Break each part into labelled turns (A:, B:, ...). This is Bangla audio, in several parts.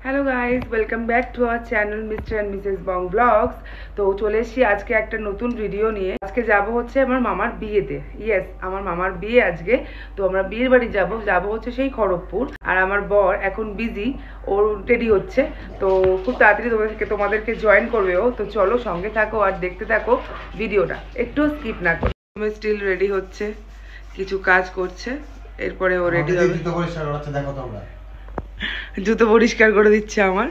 A: Hello guys, welcome back to our channel mister and Mrs Bong blogs. তো চলে এসেছি আজকে একটা নতুন ভিডিও নিয়ে। আজকে যাব হচ্ছে আমার মামার বিয়েতে। ইয়েস, আমার মামার বিয়ে আজকে। তো আমরা বিয়ের বাড়ি যাব হচ্ছে সেই খড়গপুর। আর আমার বর এখন বিজি, ওর রেডি হচ্ছে। তো খুব তাড়াতাড়ি তোমাদেরকে জয়েন করবে ও। তো চলো সঙ্গে থাকো আর দেখতে থাকো ভিডিওটা, একটু স্কিপ না করো। স্টিল রেডি হচ্ছে, কিছু কাজ করছে, এরপরে ও রেডি হবে।
B: দেখো তোমরা,
A: জুতো পরিষ্কার করে দিচ্ছে আমার।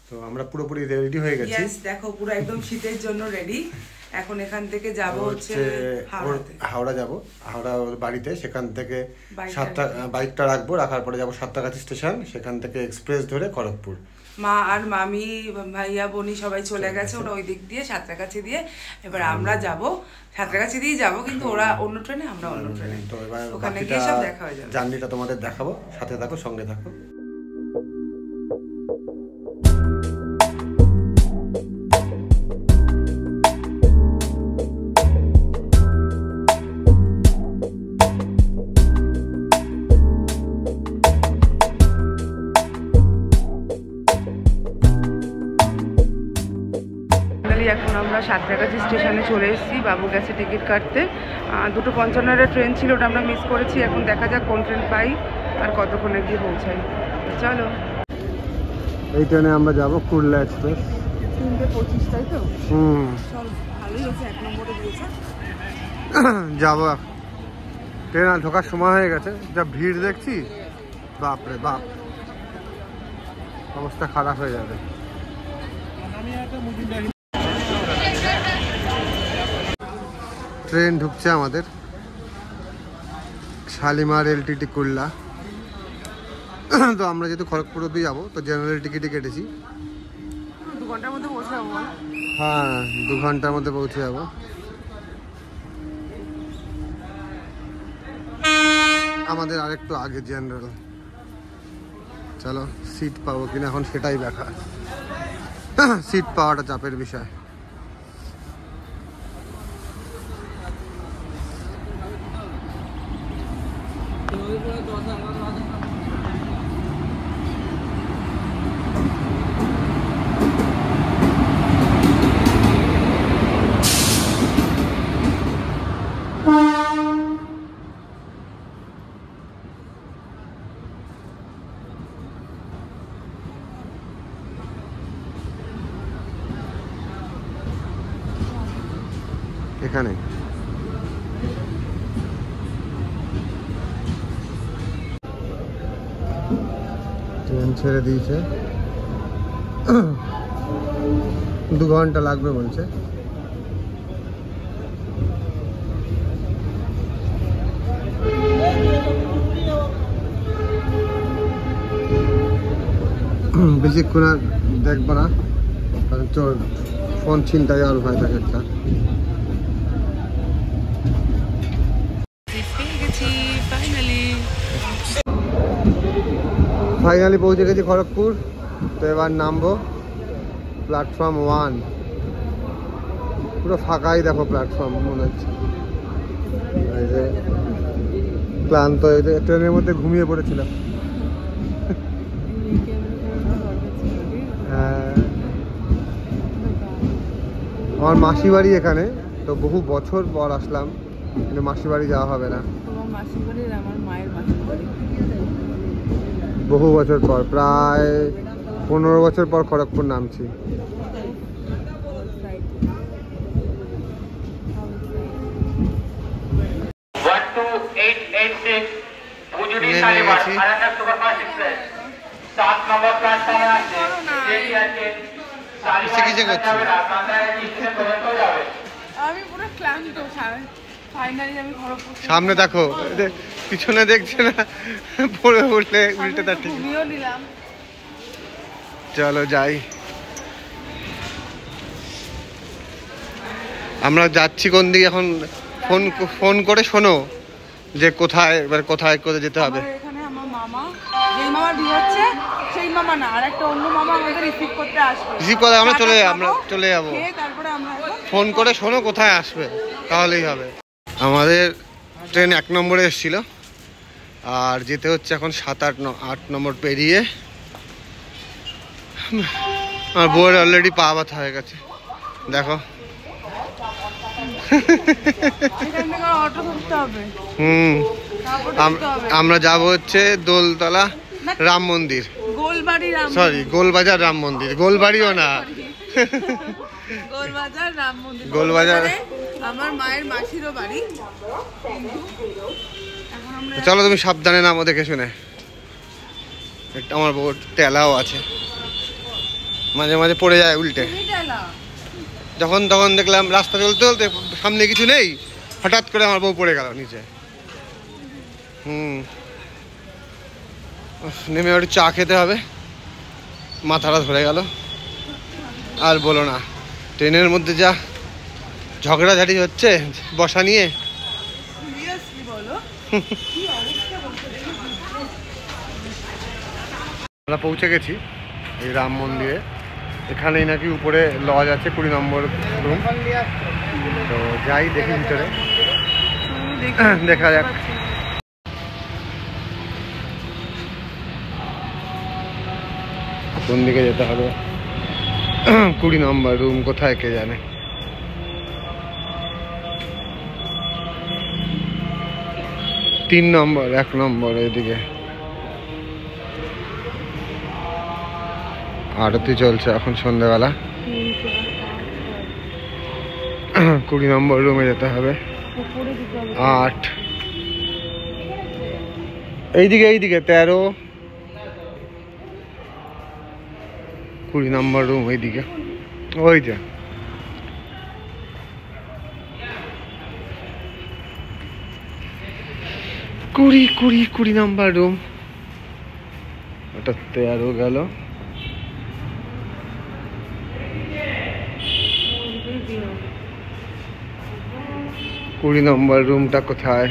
B: তো আমরা পুরোপুরি রেডি হয়ে গেছি।
A: ইয়েস, দেখো পুরো একদম শীতের জন্য রেডি। এখন এখান থেকে যাব হচ্ছে
B: হাওড়া যাব, হাওড়া ওর বাড়িতে। সেখান থেকে বাইকটা রাখবো, রাখার পরে যাবো সাঁতরাগাছি স্টেশন, সেখান থেকে এক্সপ্রেস ধরে খড়গপুর।
A: মা আর মামি, ভাইয়া বোনি সবাই চলে গেছে, ওরা ওই দিক দিয়ে সাঁতরাগাছি দিয়ে। এবার আমরা যাব সাঁতরাগাছি দিয়ে যাব, কিন্তু ওরা অন্য ট্রেনে, আমরা অন্য ট্রেনে।
B: তো এবার
A: ওখানে গিয়ে সব দেখা হয়ে যাবে।
B: জার্নিটা তোমাদের দেখাবো, সাথে থাকো, সঙ্গে থাকো।
A: এখন আমরা সাঁতরাগাছি স্টেশনে চলে এসেছি, বাবু গেছে টিকিট কাটতে। 2:55 ট্রেন ছিল, ওটা আমরা মিস করেছি। এখন দেখা যাক কোন ট্রেন পাই আর কতক্ষণে গিয়ে পৌঁছাই। চলো,
B: এই ট্রেনে আমরা যাব কুরলা এক্সপ্রেস।
A: 3:25, তাই তো? চল, ভালোই হয়েছে 1 নম্বরে দিয়েছে।
B: যাবো, ট্রেন আর ঢোকার সময় হয়ে গেছে। যা ভিড় দেখছি, বাপরে বাপ, অবস্থা খারাপ হয়ে যাবে। ট্রেন ঢুকছে আমাদের শালিমার এলটিটি কুল্লা। তো আমরা যেহেতু খড়গপুর অব্দি যাবো, তো জেনারেল টিকিটই কেটেছি।
A: 2 ঘন্টার মধ্যে পৌঁছে যাবো।
B: হ্যাঁ, 2 ঘন্টার মধ্যে পৌঁছে যাবো। আমাদের আরেকটু আগে জেনারেল। চলো, সিট পাবো কিনা এখন সেটাই দেখা। সিট পাওয়াটা চাপের বিষয়। এখানে ট্রেন ছেড়ে দিয়েছে, 2 ঘন্টা লাগবে বলছে। বেশিক্ষণ আর দেখবো না, কারণ তোর ফোন ছিনতাই আর ভয় থাকে একটা। ফাইনালি পৌঁছে গেছি খড়গপুর। তো এবার নামবো প্ল্যাটফর্ম 1। পুরো ফাঁকাই দেখো প্ল্যাটফর্ম, মনে হচ্ছে। এই যে ক্লান্ত, এই যে ট্রেনের মধ্যে ঘুমিয়ে পড়েছিলাম। হ্যাঁ, আমার মাসি বাড়ি এখানে, তো বহু বছর পর আসলাম, কিন্তু মাসি বাড়ি যাওয়া হবে না। বহু বছর পর, প্রায় 15 বছর পর খড়গপুর নামছি। সামনে দেখো, পিছনে দেখছে না, পড়ে উঠলে উল্টে তার ঠিক। চলো যাই, আমরা যাচ্ছি কোন দিকে এখন। ফোন করে শোনো যে কোথায়, এবার কোথায় করে যেতে হবে।
A: এখানে আমার মামা, যেই মামা বিয়ে হচ্ছে সেই মামা না, আর একটা অন্য মামা আমাদের রিসিভ করতে আসবে।
B: রিসিভ করে আমরা চলে যাবো।
A: তারপরে আমরা
B: ফোন করে শোনো কোথায় আসবে, তাহলেই হবে। আমাদের ট্রেন 1 নম্বরে এসেছিল, আর যেতে হচ্ছে এখন 7-8 নম্বর পেরিয়ে। আমার বউয়ের অলরেডি পা ব্যথা হয়ে গেছে দেখো। আমরা যাব হচ্ছে দোলতলা রাম মন্দির, সরি গোলবাজার রাম মন্দির, গোলবাড়িও না, গোলবাজার
A: আমার মায়ের মাসিরও বাড়ি।
B: চলো তুমি সাবধানে নামো দেখে শুনে। আমার বউ টেলাও আছে, মাঝে মাঝে পড়ে যায় উল্টে। যখন তখন দেখলাম রাস্তা চলতে চলতে সামনে কিছু নেই, হঠাৎ করে আমার বউ পড়ে গেল নিচে। নেমে একটু চা খেতে হবে, মাথাটা ধরে গেল। আর বলো না, ট্রেনের মধ্যে যা ঝগড়াঝাটি হচ্ছে বসা নিয়ে। আমরা পৌঁছে গেছি এই রাম মন্দিরে। এখানেই নাকি উপরে লজ আছে, 20 নম্বর রুম। তো যাই দেখি ভিতরে, দেখা যাক। কোন দিকে যেতে হবে, 20 নম্বর রুম কোথায় কে জানে। তিন নম্বর, 1 নম্বর এদিকে আরতি চলছে এখন সন্ধ্যাবেলা। 20 নম্বর রুমে যেতে হবে। 8 এইদিকে 13 20 নম্বর রুম এইদিকে, ওই যে। কুড়ি নম্বর রুম, ওটা 13 গেল। কুড়ি নম্বর রুমটা কোথায়?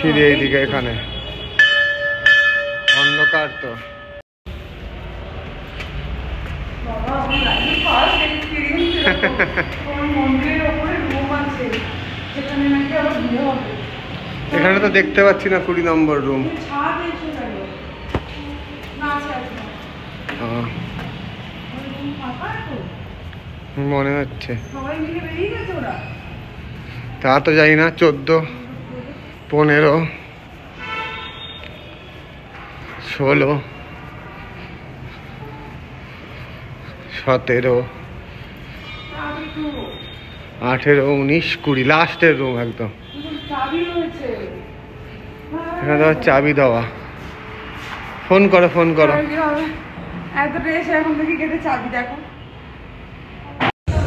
B: সিঁড়ি এইদিকে, এখানে অন্ধকার তো। এখানে তো দেখতে পাচ্ছি না 20 নম্বর রুম। মনে হচ্ছে, তা তো জানি না। 14, 15, 16, 17, 18, 19, 20 লাস্টের রুম একদম। এখানে তো চাবি দেওয়া। ফোন করো।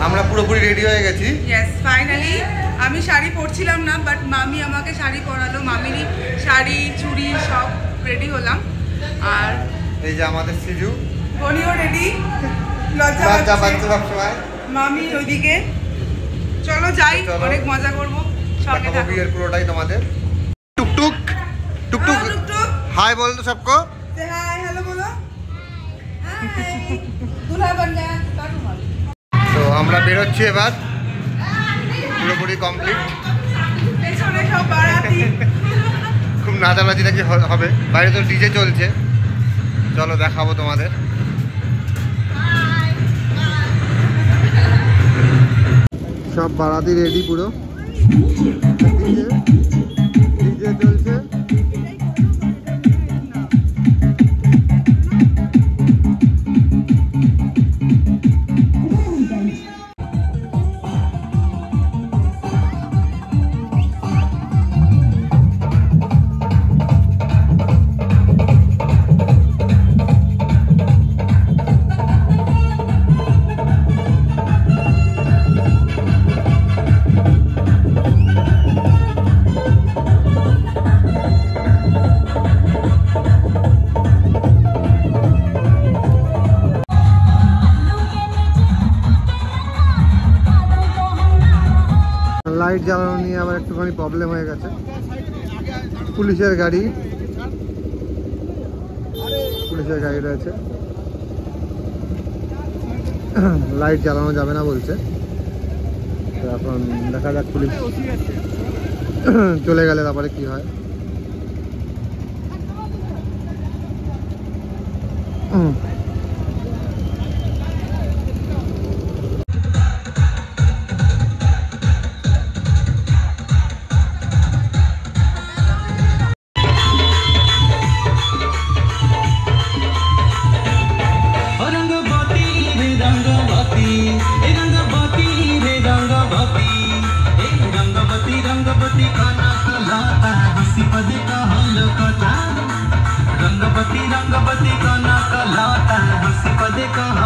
B: আমরা পুরোপুরি রেডি হয়ে গেছি।
A: ইয়েস, ফাইনালি আমি শাড়ি পরছিলাম না, বাট মামি আমাকে শাড়ি পরালো। মামিরই শাড়ি চুড়ি সব রেডি হলাম। আর
B: এই যে আমাদের সিজু,
A: বনিও রেডি, লজ্জা পাচ্ছে সবসময়। মামি ওইদিকে, চলো যাই, অনেক মজা করবো। সঙ্গে থাকো, বিয়ের পুরোটাই তোমাদের। টুকটুক হাই বল তো সবকো, হাই হ্যালো বলো। দুলা বন যা কাটু মার। তো আমরা বেরোচ্ছি এবার, পুরোপুরি কমপ্লিট। পেছনে সব বারাতি, খুব নাচানাচি নাকি হবে। বাইরে তো ডিজে চলছে, চলো দেখাবো তোমাদের। সব বারাতি রেডি পুরো, ডিজে চলছে। লাইট জ্বালানো নিয়ে আবার একটুখানি প্রবলেম হয়ে গেছে। পুলিশের গাড়ি রয়েছে, লাইট জ্বালানো যাবে না বলছে। তো এখন দেখা যাক পুলিশ চলে গেলে তারপরে কি হয়।
C: रंगवती का नाका लाता है हंसी पदे का